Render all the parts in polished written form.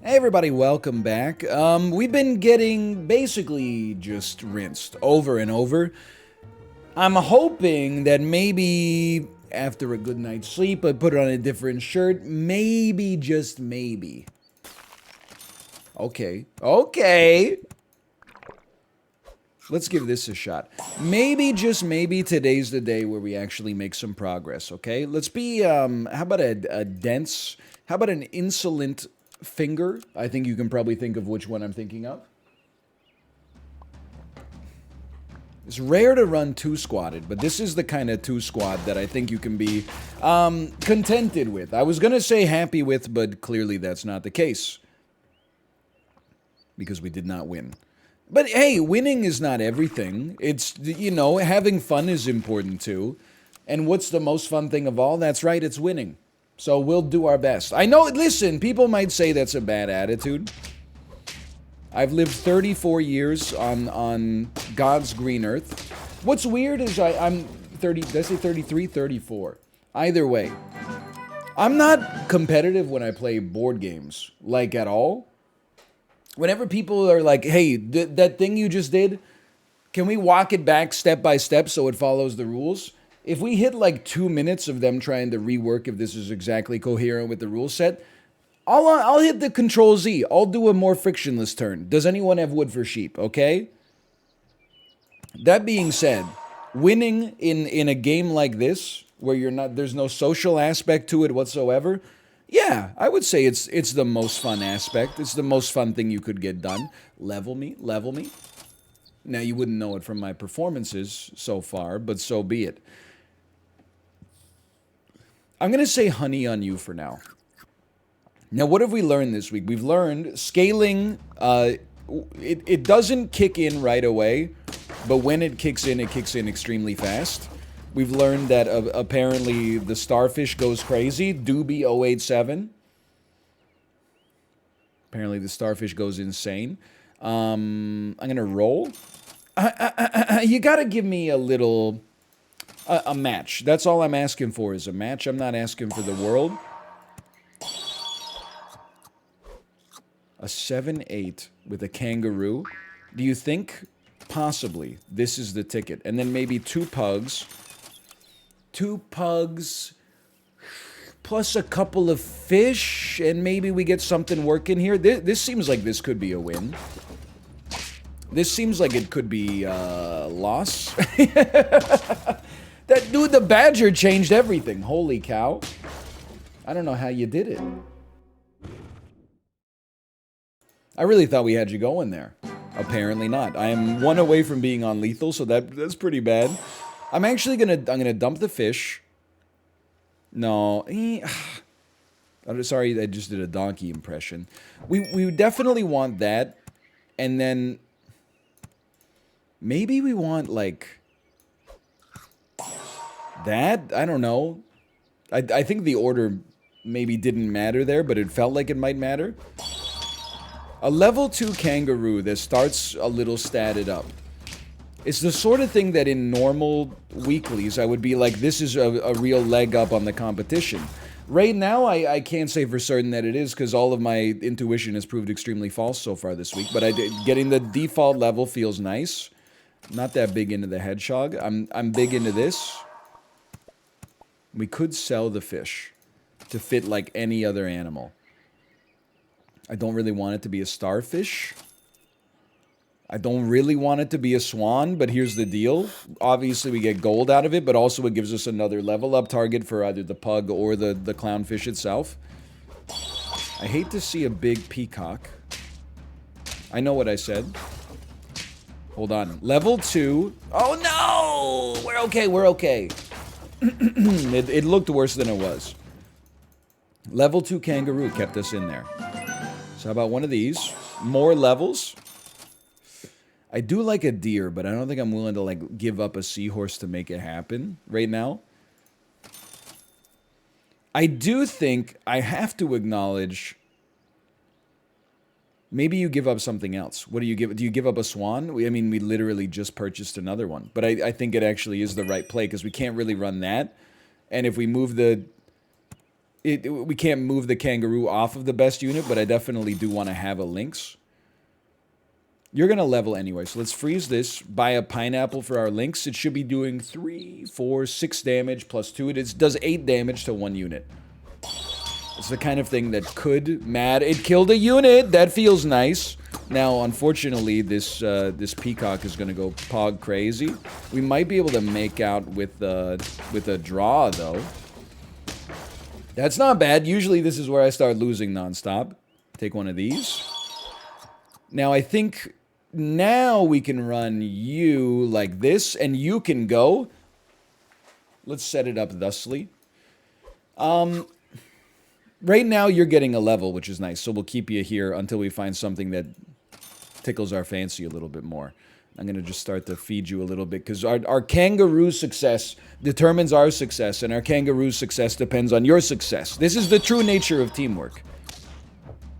Hey everybody, welcome back. We've been getting basically just rinsed over and over. I'm hoping that maybe after a good night's sleep, I put on a different shirt. Maybe, just maybe. Okay. Let's give this a shot. Maybe, just maybe, today's the day where we actually make some progress, okay? Let's be, how about a dense, how about an insolent finger? I think you can probably think of which one I'm thinking of. It's rare to run two squatted, but this is the kind of two squad that I think you can be contented with. I was going to say happy with, but clearly that's not the case. Because we did not win. But hey, winning is not everything. It's, you know, having fun is important too. And what's the most fun thing of all? That's right, it's winning. So we'll do our best. I know, listen, people might say that's a bad attitude. I've lived 34 years on God's green earth. What's weird is I'm 30, did I say 33? 34. Either way. I'm not competitive when I play board games, like at all. Whenever people are like, hey, that thing you just did, can we walk it back step by step so it follows the rules? If we hit like 2 minutes of them trying to rework if this is exactly coherent with the rule set, I'll hit the Control Z. I'll do a more frictionless turn. Does anyone have wood for sheep, okay? That being said, winning in a game like this, where there's no social aspect to it whatsoever, yeah, I would say it's the most fun aspect. It's the most fun thing you could get done. Level me. Now, you wouldn't know it from my performances so far, but so be it. I'm going to say honey on you for now. Now, what have we learned this week? We've learned scaling, it doesn't kick in right away, but when it kicks in extremely fast. We've learned that apparently the starfish goes crazy. Doobie087. Apparently the starfish goes insane. I'm going to roll. You got to give me a little... a match. That's all I'm asking for is a match. I'm not asking for the world. A 7-8 with a kangaroo. Do you think possibly this is the ticket? And then maybe two pugs. Two pugs plus a couple of fish, and maybe we get something working here. This seems like this could be a win. This seems like it could be loss. That dude, the badger, changed everything. Holy cow. I don't know how you did it. I really thought we had you going there. Apparently not. I am one away from being on lethal, so that's pretty bad. I'm actually I'm gonna dump the fish. No, I'm sorry, I just did a donkey impression. We definitely want that, and then maybe we want like that. I don't know. I think the order maybe didn't matter there, but it felt like it might matter. A level 2 kangaroo that starts a little statted up. It's the sort of thing that in normal weeklies I would be like, this is a real leg up on the competition. Right now, I can't say for certain that it is because all of my intuition has proved extremely false so far this week. But getting the default level feels nice. Not that big into the hedgehog. I'm big into this. We could sell the fish to fit like any other animal. I don't really want it to be a starfish. I don't really want it to be a swan, but here's the deal. Obviously, we get gold out of it, but also it gives us another level up target for either the pug or the clownfish itself. I hate to see a big peacock. I know what I said. Hold on. Level 2. Oh, no! We're okay. It looked worse than it was. Level 2 kangaroo kept us in there. So how about one of these? More levels. I do like a deer, but I don't think I'm willing to like give up a seahorse to make it happen right now. I do think I have to acknowledge maybe you give up something else. What do you give? Do you give up a swan? I mean, we literally just purchased another one. But I think it actually is the right play because we can't really run that. And if we move the... We can't move the kangaroo off of the best unit, but I definitely do want to have a lynx. You're going to level anyway, so let's freeze this, buy a pineapple for our lynx. It should be doing 3, 4, 6 damage plus 2. It does 8 damage to 1 unit. It's the kind of thing that could mad. It killed a unit! That feels nice. Now, unfortunately, this peacock is going to go pog crazy. We might be able to make out with a draw, though. That's not bad. Usually this is where I start losing nonstop. Take one of these. Now, I think now we can run you like this, and you can go. Let's set it up thusly. Right now, you're getting a level, which is nice, so we'll keep you here until we find something that tickles our fancy a little bit more. I'm going to just start to feed you a little bit, because our kangaroo success determines our success, and our kangaroo success depends on your success. This is the true nature of teamwork.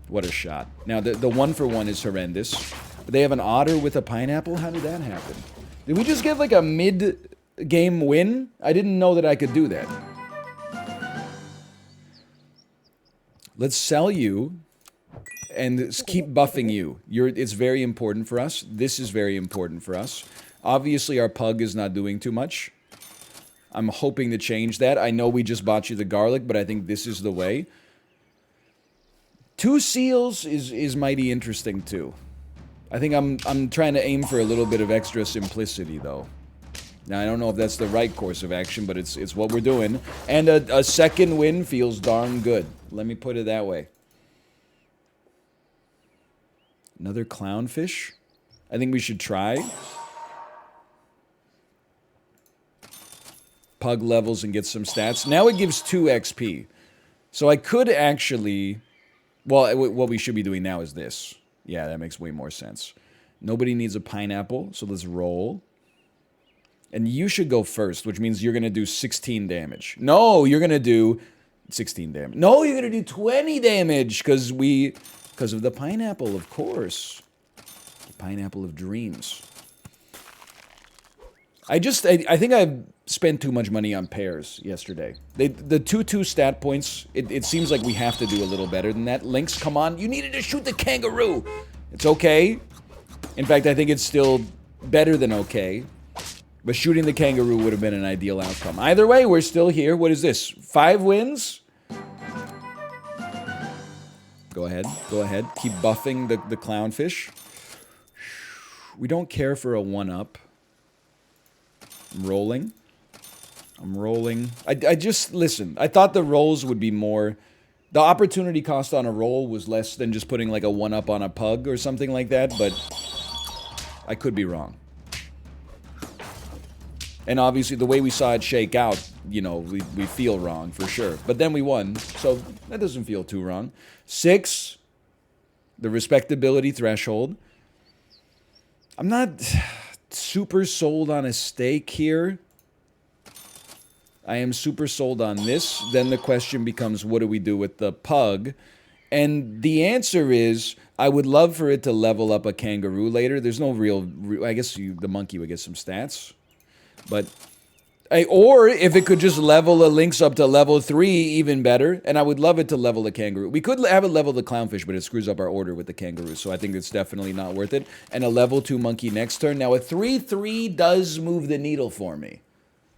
What a shot. Now, the 1-for-1 is horrendous. They have an otter with a pineapple? How did that happen? Did we just get like a mid-game win? I didn't know that I could do that. Let's sell you and keep buffing you. It's very important for us. This is very important for us. Obviously, our pug is not doing too much. I'm hoping to change that. I know we just bought you the garlic, but I think this is the way. 2 seals is mighty interesting, too. I think I'm trying to aim for a little bit of extra simplicity, though. Now, I don't know if that's the right course of action, but it's what we're doing. And a second win feels darn good. Let me put it that way. Another clownfish? I think we should try. Pug levels and get some stats. Now it gives 2 XP. So I could actually... Well, what we should be doing now is this. Yeah, that makes way more sense. Nobody needs a pineapple, so let's roll. And you should go first, which means you're going to do 16 damage. No, you're going to do 16 damage. No, you're going to do 20 damage because of the pineapple, of course. The pineapple of dreams. I think I spent too much money on pairs yesterday. The 2-2 stat points, it seems like we have to do a little better than that. Lynx, come on. You needed to shoot the kangaroo. It's okay. In fact, I think it's still better than okay. But shooting the kangaroo would have been an ideal outcome. Either way, we're still here. What is this? 5 wins? Go ahead. Go ahead. Keep buffing the clownfish. We don't care for a 1-up. I'm rolling. I'm rolling. I just... Listen, I thought the rolls would be more... The opportunity cost on a roll was less than just putting like a 1-up on a pug or something like that, but I could be wrong. And obviously, the way we saw it shake out, you know, we feel wrong for sure. But then we won, so that doesn't feel too wrong. 6, the respectability threshold. I'm not super sold on a steak here. I am super sold on this. Then the question becomes, what do we do with the pug? And the answer is, I would love for it to level up a kangaroo later. There's no real I guess the monkey would get some stats. But, or if it could just level a lynx up to level 3, even better. And I would love it to level the kangaroo. We could have it level the clownfish, but it screws up our order with the kangaroo. So I think it's definitely not worth it. And a level 2 monkey next turn. Now a 3-3 does move the needle for me.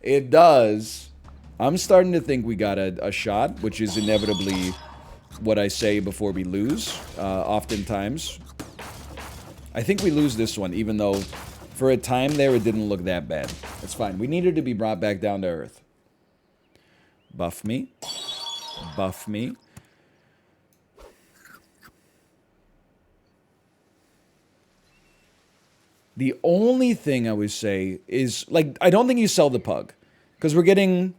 It does. I'm starting to think we got a shot, which is inevitably what I say before we lose, oftentimes. I think we lose this one, even though... For a time there, it didn't look that bad. It's fine. We needed to be brought back down to earth. Buff me. Buff me. The only thing I would say is, like, I don't think you sell the pug. Because we're getting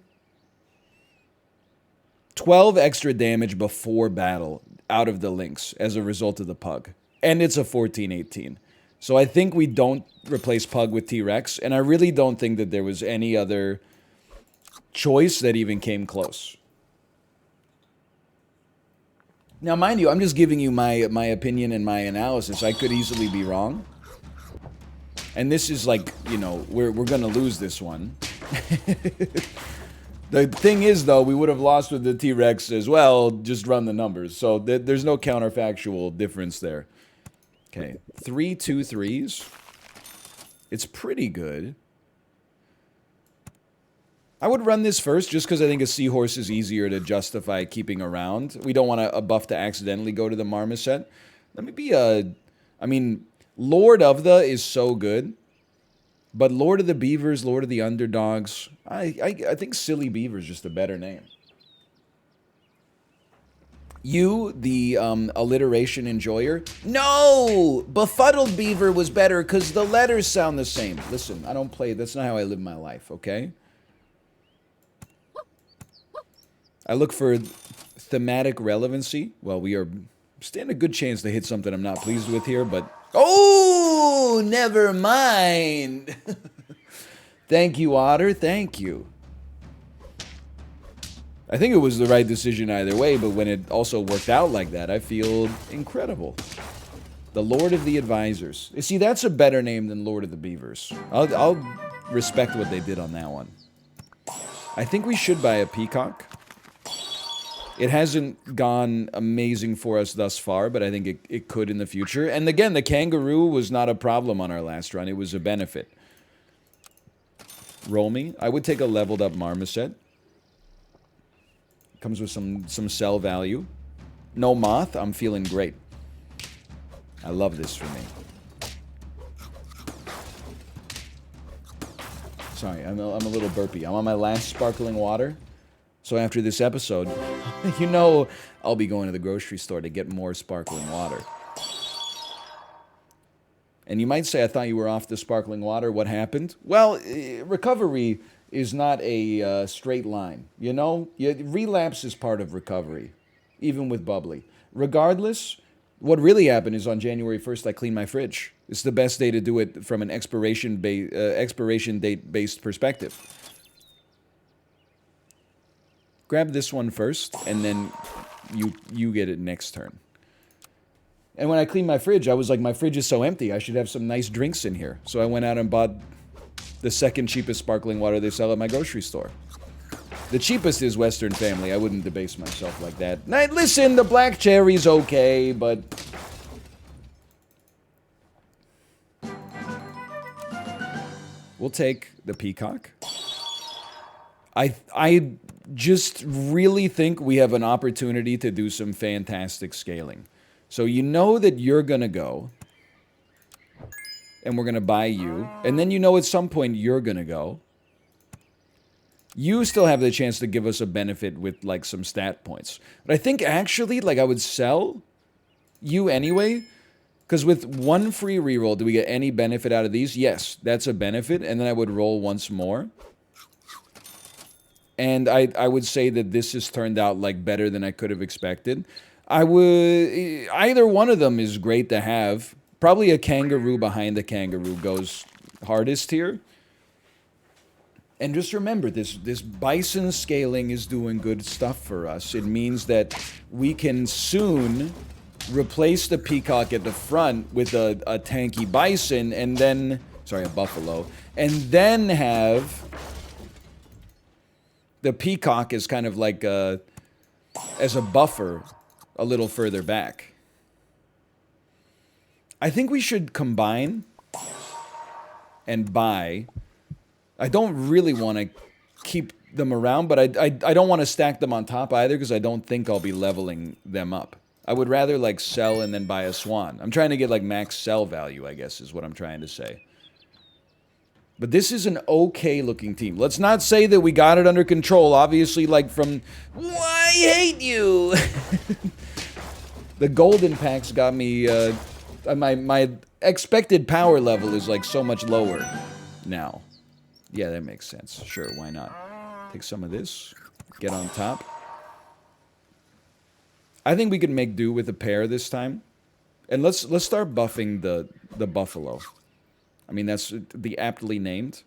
12 extra damage before battle out of the lynx as a result of the pug. And it's a 14-18. So I think we don't replace Pug with T-Rex, and I really don't think that there was any other choice that even came close. Now, mind you, I'm just giving you my opinion and my analysis. I could easily be wrong. And this is like, you know, we're going to lose this one. The thing is, though, we would have lost with the T-Rex as well. Just run the numbers. So there's no counterfactual difference there. Okay, 3 2-3s. It's pretty good. I would run this first just because I think a seahorse is easier to justify keeping around. We don't want a buff to accidentally go to the marmoset. Let me be I mean, Lord of the is so good. But Lord of the Beavers, Lord of the Underdogs, I think Silly Beaver is just a better name. You, the alliteration enjoyer? No! Befuddled Beaver was better because the letters sound the same. Listen, I don't play, that's not how I live my life, okay? I look for thematic relevancy. Well, we are standing a good chance to hit something I'm not pleased with here, but... Oh, never mind. Thank you, Otter. Thank you. I think it was the right decision either way, but when it also worked out like that, I feel incredible. The Lord of the Advisors. You see, that's a better name than Lord of the Beavers. I'll respect what they did on that one. I think we should buy a peacock. It hasn't gone amazing for us thus far, but I think it could in the future. And again, the kangaroo was not a problem on our last run. It was a benefit. Roll me. I would take a leveled up marmoset. Comes with some cell value. No moth. I'm feeling great. I love this for me. Sorry, I'm a little burpy. I'm on my last sparkling water. So after this episode, you know I'll be going to the grocery store to get more sparkling water. And you might say, I thought you were off the sparkling water. What happened? Well, recovery is not a straight line. You know, relapse is part of recovery, even with bubbly. Regardless, what really happened is on January 1st, I cleaned my fridge. It's the best day to do it from an expiration date-based perspective. Grab this one first, and then you get it next turn. And when I cleaned my fridge, I was like, my fridge is so empty, I should have some nice drinks in here. So I went out and bought the second cheapest sparkling water they sell at my grocery store. The cheapest is Western Family. I wouldn't debase myself like that. Now, listen, the black cherry's okay, but... We'll take the peacock. I just really think we have an opportunity to do some fantastic scaling. So you know that you're going to go, and we're going to buy you, and then you know at some point you're going to go. You still have the chance to give us a benefit with, like, some stat points. But I think actually, like, I would sell you anyway, because with one free reroll, do we get any benefit out of these? Yes, that's a benefit, and then I would roll once more. And I would say that this has turned out, like, better than I could have expected. Either one of them is great to have. Probably a kangaroo behind the kangaroo goes hardest here. And just remember, this bison scaling is doing good stuff for us. It means that we can soon replace the peacock at the front with a tanky bison, and then... Sorry, a buffalo. And then have... the peacock is kind of like as a buffer a little further back. I think we should combine and buy. I don't really want to keep them around, but I don't want to stack them on top either because I don't think I'll be leveling them up. I would rather like sell and then buy a swan. I'm trying to get like max sell value, I guess is what I'm trying to say. But this is an okay looking team. Let's not say that we got it under control. Obviously, like from, why I hate you. The golden packs got me, my expected power level is like so much lower now. Yeah, that makes sense. Sure, why not? Take some of this, get on top. I think we can make do with a pair this time. And let's start buffing the buffalo. I mean, that's the aptly named.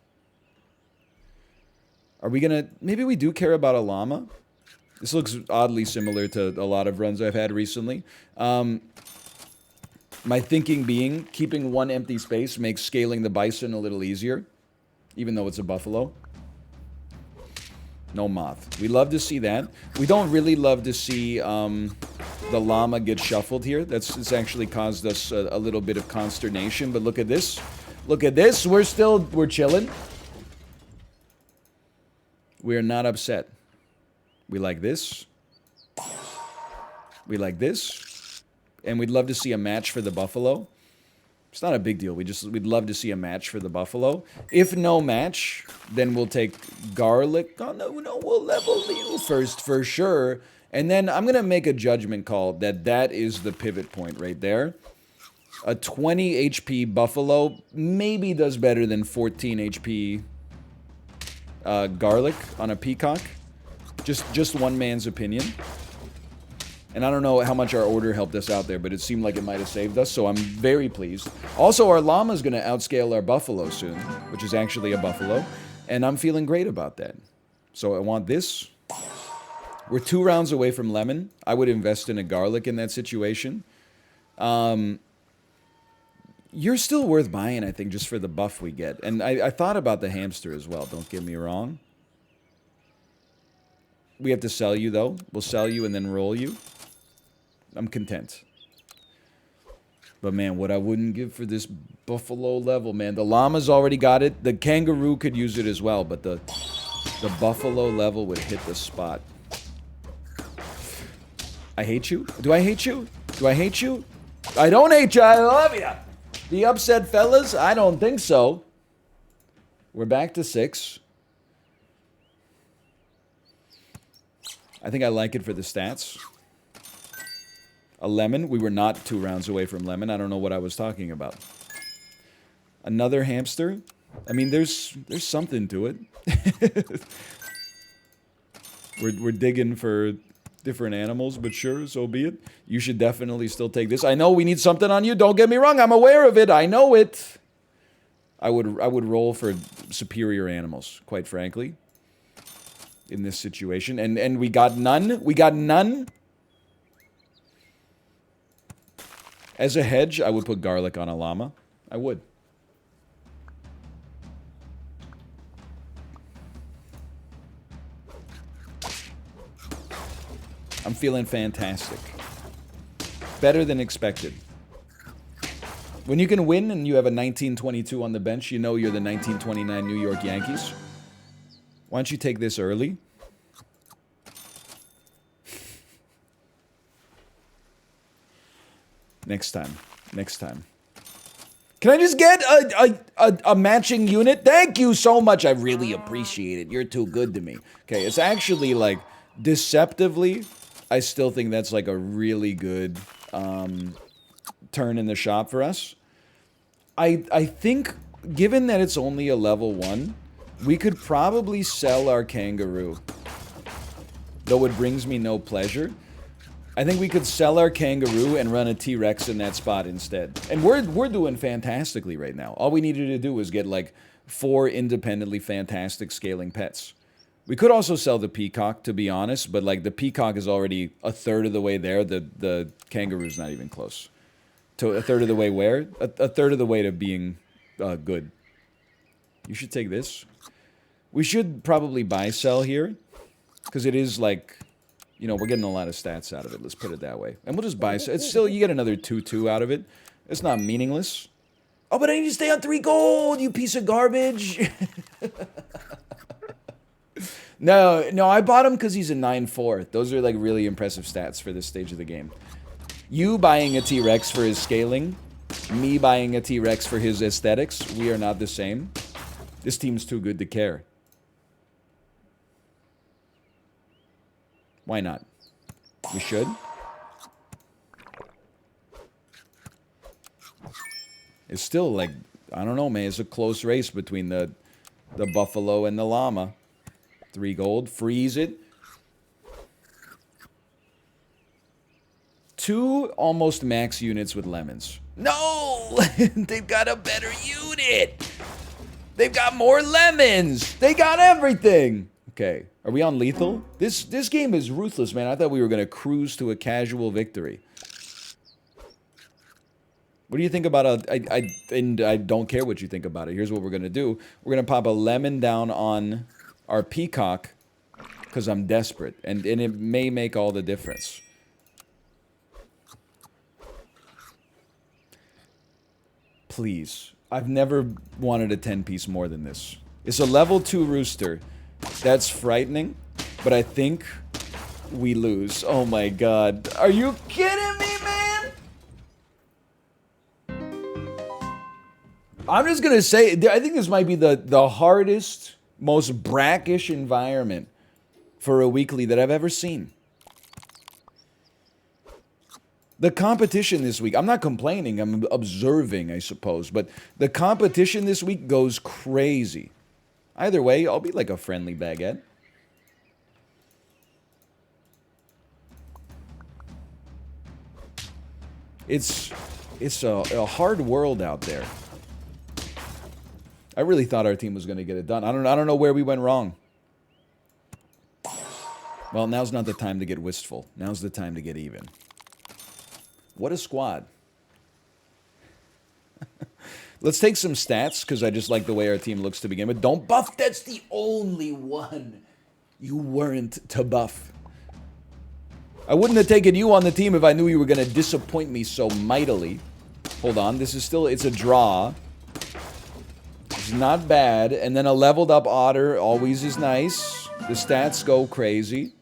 Are we gonna... Maybe we do care about a llama? This looks oddly similar to a lot of runs I've had recently. My thinking being, keeping one empty space makes scaling the bison a little easier. Even though it's a buffalo. No moth. We love to see that. We don't really love to see the llama get shuffled here. It's actually caused us a little bit of consternation. But look at this. Look at this. We're chilling. We are not upset. We like this. We like this. And we'd love to see a match for the buffalo. It's not a big deal. We'd love to see a match for the buffalo. If no match, then we'll take garlic. Oh, no, we'll level you first for sure. And then I'm going to make a judgment call that is the pivot point right there. A 20 HP buffalo maybe does better than 14 HP garlic on a peacock. Just one man's opinion. And I don't know how much our order helped us out there, but it seemed like it might have saved us, so I'm very pleased. Also, our llama's going to outscale our buffalo soon, which is actually a buffalo, and I'm feeling great about that. So I want this. We're 2 rounds away from lemon. I would invest in a garlic in that situation. You're still worth buying, I think, just for the buff we get. And I thought about the hamster as well, don't get me wrong. We have to sell you, though. We'll sell you and then roll you. I'm content. But man, what I wouldn't give for this buffalo level, man. The llama's already got it. The kangaroo could use it as well, but the buffalo level would hit the spot. I hate you? Do I hate you? Do I hate you? I don't hate you. I love you. The upset fellas? I don't think so. We're back to 6. I think I like it for the stats. A lemon. We were not 2 rounds away from lemon. I don't know what I was talking about. Another hamster. I mean, there's something to it. We're digging for different animals, but sure, so be it. You should definitely still take this. I know we need something on you. Don't get me wrong. I'm aware of it. I know it. I would roll for superior animals, quite frankly, in this situation. And we got none. We got none. As a hedge, I would put garlic on a llama. I would. I'm feeling fantastic. Better than expected. When you can win and you have a 1922 on the bench, you know you're the 1929 New York Yankees. Why don't you take this early? Next time. Next time. Can I just get a matching unit? Thank you so much. I really appreciate it. You're too good to me. Okay, it's actually like deceptively, I still think that's like a really good turn in the shop for us. I think, given that it's only a level 1, we could probably sell our kangaroo. Though it brings me no pleasure. I think we could sell our kangaroo and run a T-Rex in that spot instead. And we're doing fantastically right now. All we needed to do was get like 4 independently fantastic scaling pets. We could also sell the peacock, to be honest, but like the peacock is already a third of the way there. The kangaroo's not even close. To a third of the way where? A third of the way to being good. You should take this. We should probably buy sell here, because it is like, you know, we're getting a lot of stats out of it. Let's put it that way. And we'll just buy sell. It's still, you get another 2-2 out of it. It's not meaningless. Oh, but I need to stay on 3 gold, you piece of garbage. No, I bought him because he's a 9-4. Those are like really impressive stats for this stage of the game. You buying a T-Rex for his scaling, me buying a T-Rex for his aesthetics, we are not the same. This team's too good to care. Why not? We should. It's still like, I don't know, man. It's a close race between the buffalo and the llama. 3 gold. Freeze it. 2 almost max units with lemons. No! They've got a better unit! They've got more lemons! They got everything! Okay. Are we on lethal? This game is ruthless, man. I thought we were going to cruise to a casual victory. What do you think about and I don't care what you think about it. Here's what we're going to do. We're going to pop a lemon down on our peacock. because I'm desperate, and it may make all the difference. Please. I've never wanted a 10-piece more than this. It's a level 2 rooster. That's frightening, but I think we lose. Oh my god. Are you kidding me, man? I'm just gonna say, I think this might be the hardest, most brackish environment for a weekly that I've ever seen. The competition this week, I'm not complaining, I'm observing, I suppose, but the competition this week goes crazy. Either way, I'll be like a friendly baguette. It's a hard world out there. I really thought our team was going to get it done. I don't know where we went wrong. Well, now's not the time to get wistful. Now's the time to get even. What a squad. Let's take some stats, because I just like the way our team looks to begin with. Don't buff. That's the only one you weren't to buff. I wouldn't have taken you on the team if I knew you were going to disappoint me so mightily. Hold on. This is still... It's a draw. It's not bad. And then a leveled up otter always is nice. The stats go crazy.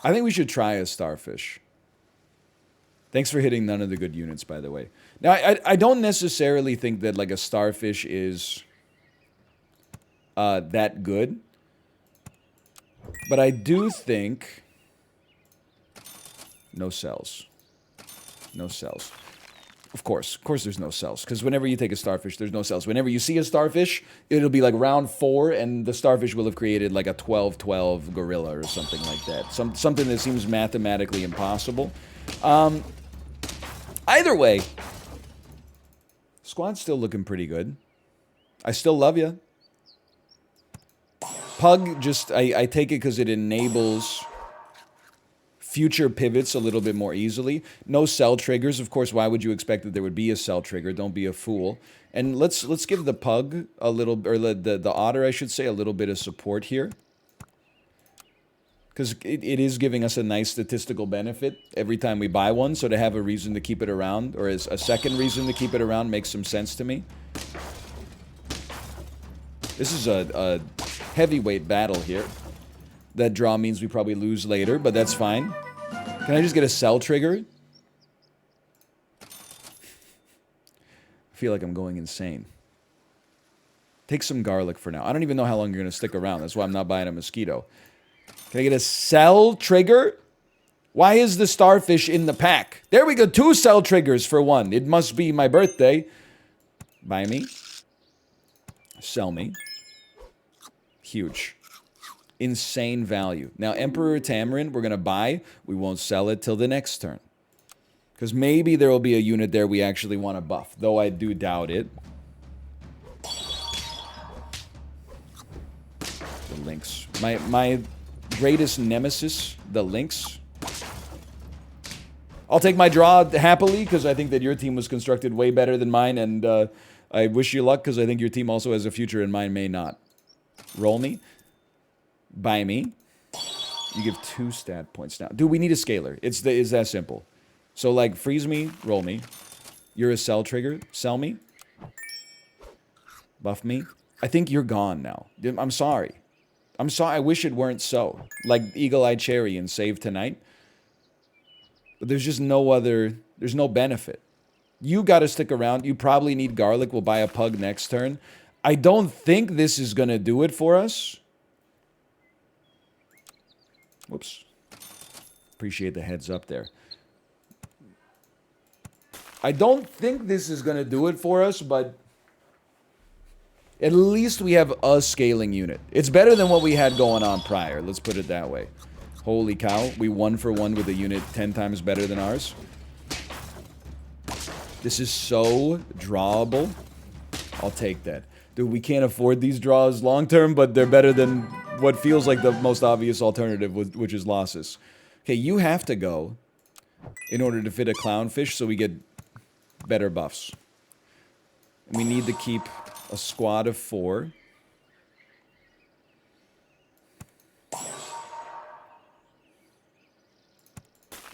I think we should try a starfish. Thanks for hitting none of the good units, by the way. Now, I don't necessarily think that, like, a starfish is that good. But I do think... No cells. No cells. Of course there's no cells. Because whenever you take a starfish, there's no cells. Whenever you see a starfish, it'll be like round 4, and the starfish will have created like a 12-12 gorilla or something like that. Something that seems mathematically impossible. Either way, squad's still looking pretty good. I still love you. Pug, just, I take it because it enables future pivots a little bit more easily. No cell triggers. Of course, why would you expect that there would be a cell trigger? Don't be a fool. And let's give the pug a little, or the otter, I should say, a little bit of support here. Because it is giving us a nice statistical benefit every time we buy one. So to have a reason to keep it around, or as a second reason to keep it around, makes some sense to me. This is a heavyweight battle here. That draw means we probably lose later, but that's fine. Can I just get a cell trigger? I feel like I'm going insane. Take some garlic for now. I don't even know how long you're going to stick around. That's why I'm not buying a mosquito. Can I get a cell trigger? Why is the starfish in the pack? There we go. 2 cell triggers for 1. It must be my birthday. Buy me. Sell me. Huge. Insane value. Now, Emperor Tamarin, we're going to buy. We won't sell it till the next turn. Because maybe there will be a unit there we actually want to buff. Though I do doubt it. The Lynx. My greatest nemesis, the Lynx. I'll take my draw happily, because I think that your team was constructed way better than mine. And I wish you luck, because I think your team also has a future and mine may not. Roll me. Buy me. You give 2 stat points now. Dude, we need a scaler. It's that simple. So, like, freeze me, roll me. You're a cell trigger. Sell me. Buff me. I think you're gone now. I'm sorry. I'm sorry. I wish it weren't so. Like Eagle-Eye Cherry and Save Tonight. But there's just no other... There's no benefit. You got to stick around. You probably need garlic. We'll buy a pug next turn. I don't think this is going to do it for us. Whoops. Appreciate the heads up there. I don't think this is going to do it for us, but at least we have a scaling unit. It's better than what we had going on prior. Let's put it that way. Holy cow. We 1 for 1 with a unit 10 times better than ours. This is so drawable. I'll take that. Dude, we can't afford these draws long term, but they're better than what feels like the most obvious alternative, which is losses. Okay, you have to go in order to fit a clownfish so we get better buffs. And we need to keep a squad of 4.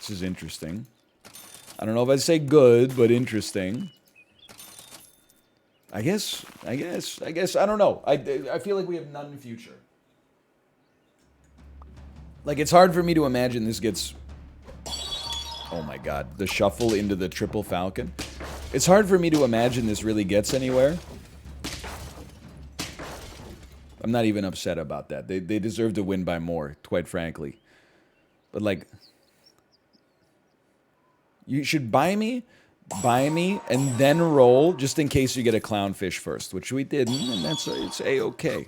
This is interesting. I don't know if I'd say good, but interesting. I guess, I don't know. I feel like we have none future. Like, it's hard for me to imagine this gets... Oh my god, the shuffle into the triple falcon. It's hard for me to imagine this really gets anywhere. I'm not even upset about that. They deserve to win by more, quite frankly. But, like... You should buy me, and then roll, just in case you get a clownfish first, which we didn't, and it's A-okay.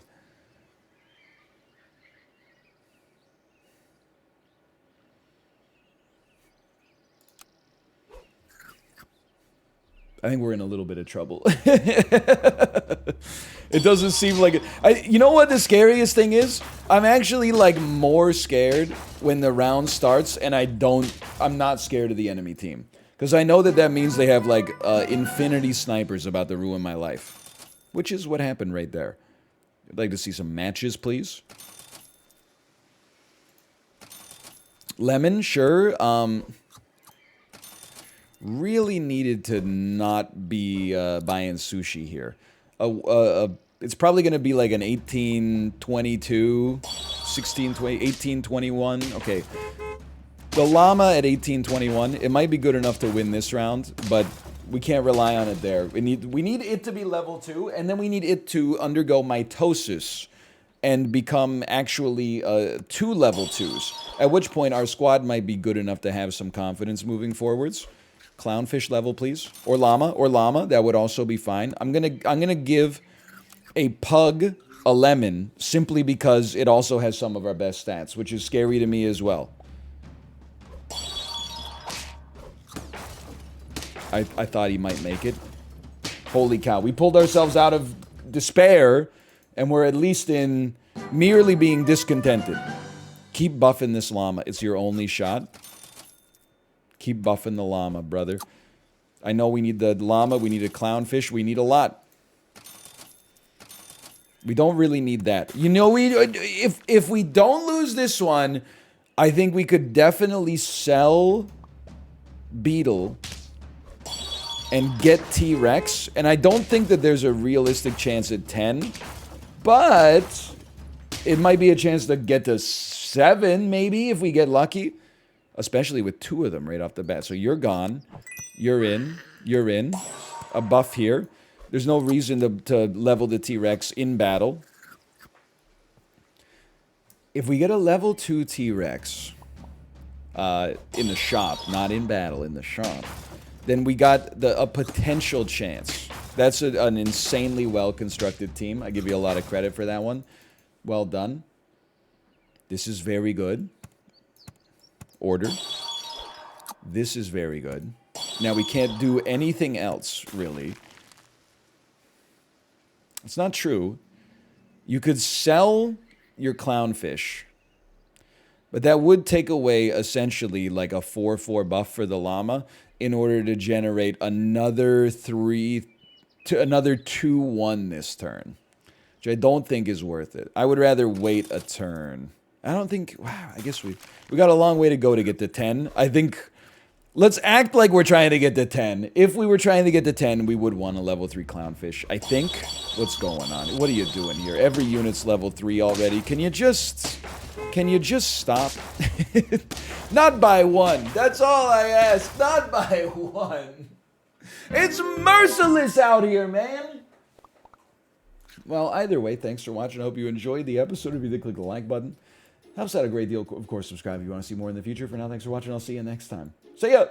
I think we're in a little bit of trouble. It doesn't seem like it. You know what the scariest thing is? I'm actually, like, more scared when the round starts, and I'm not scared of the enemy team. Because I know that means they have, like, infinity snipers about to ruin my life. Which is what happened right there. I'd like to see some matches, please. Lemon, sure. Really needed to not be buying sushi here. It's probably going to be like an 1822, 1620, 1821. Okay. The llama at 1821. It might be good enough to win this round, but we can't rely on it there. We need it to be level 2, and then we need it to undergo mitosis and become actually 2 level 2s. At which point our squad might be good enough to have some confidence moving forwards. Clownfish level, please. Or llama. That would also be fine. I'm gonna give a pug a lemon simply because it also has some of our best stats, which is scary to me as well. I thought he might make it. Holy cow. We pulled ourselves out of despair, and we're at least in merely being discontented. Keep buffing this llama. It's your only shot. Keep buffing the llama, brother. I know we need the llama, we need a clownfish, we need a lot. We don't really need that. You know, if we don't lose this one, I think we could definitely sell Beetle and get T-Rex. And I don't think that there's a realistic chance at 10. But it might be a chance to get to 7, maybe, if we get lucky. Especially with 2 of them right off the bat. So you're gone. You're in. You're in. A buff here. There's no reason to level the T-Rex in battle. If we get a level 2 T-Rex in the shop, not in battle, in the shop, then we got a potential chance. That's an insanely well-constructed team. I give you a lot of credit for that one. Well done. This is very good. Order. This is very good. Now, we can't do anything else, really. It's not true. You could sell your clownfish, but that would take away, essentially, like a 4/4 buff for the llama in order to generate another 2/1 this turn, which I don't think is worth it. I would rather wait a turn. I don't think... Wow, I guess we got a long way to go to get to 10. I think... Let's act like we're trying to get to 10. If we were trying to get to 10, we would want a level 3 clownfish. I think... What's going on? What are you doing here? Every unit's level 3 already. Can you just stop? Not by 1. That's all I ask. Not by 1. It's merciless out here, man. Well, either way, thanks for watching. I hope you enjoyed the episode. If you did, click the like button. Helps out a great deal. Of course, subscribe if you want to see more in the future. For now, thanks for watching. I'll see you next time. See ya!